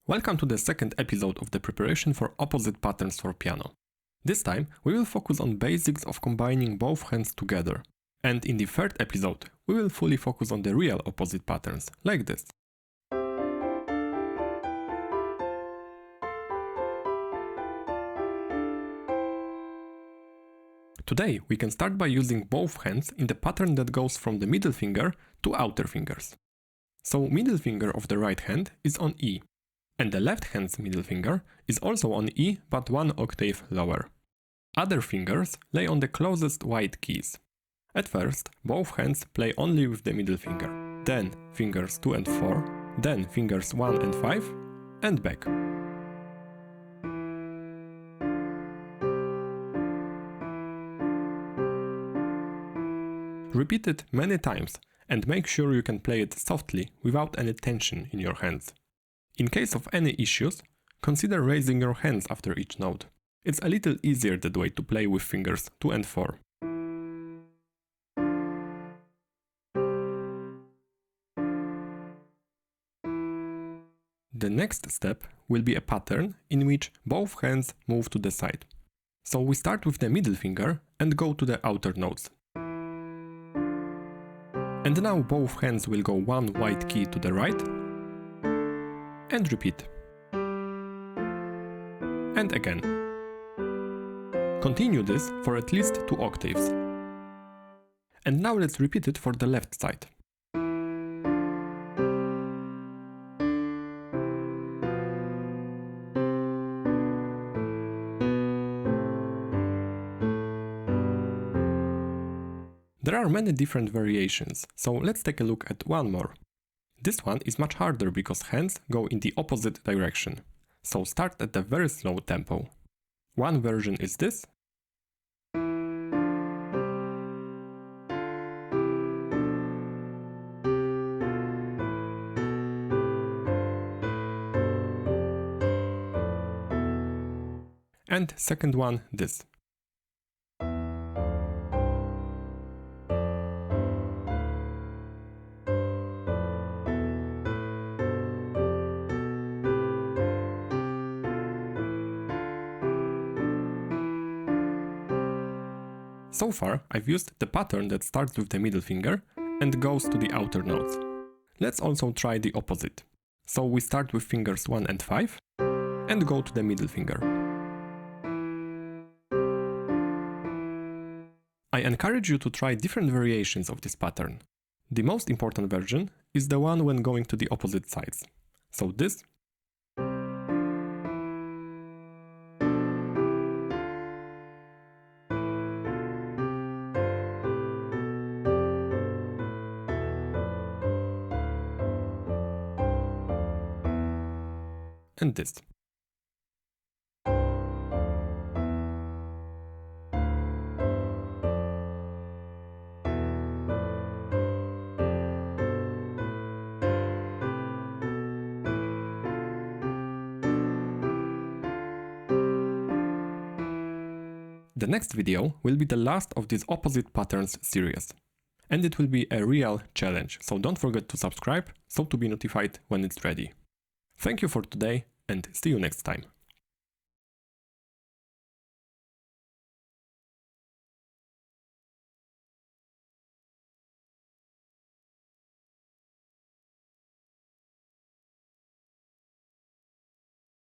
Welcome to the second episode of the preparation for opposite patterns for piano. This time we will focus on basics of combining both hands together. And in the third episode we will fully focus on the real opposite patterns, like this. Today we can start by using both hands in the pattern that goes from the middle finger to outer fingers. So middle finger of the right hand is on E. And the left hand's middle finger is also on E, but one octave lower. Other fingers lay on the closest white keys. At first, both hands play only with the middle finger, then fingers 2 and 4, then fingers 1 and 5, and back. Repeat it many times and make sure you can play it softly without any tension in your hands. In case of any issues, consider raising your hands after each note. It's a little easier that way to play with fingers 2 and 4. The next step will be a pattern in which both hands move to the side. So we start with the middle finger and go to the outer notes. And now both hands will go one white key to the right, and repeat. And again. Continue this for at least 2 octaves. And now let's repeat it for the left side. There are many different variations, so let's take a look at one more. This one is much harder because hands go in the opposite direction, so start at a very slow tempo. One version is this. And second one, this. So far, I've used the pattern that starts with the middle finger and goes to the outer notes. Let's also try the opposite. So we start with fingers 1 and 5 and go to the middle finger. I encourage you to try different variations of this pattern. The most important version is the one when going to the opposite sides. So this. And this. The next video will be the last of this opposite patterns series. And it will be a real challenge, so don't forget to subscribe so to be notified when it's ready. Thank you for today and see you next time.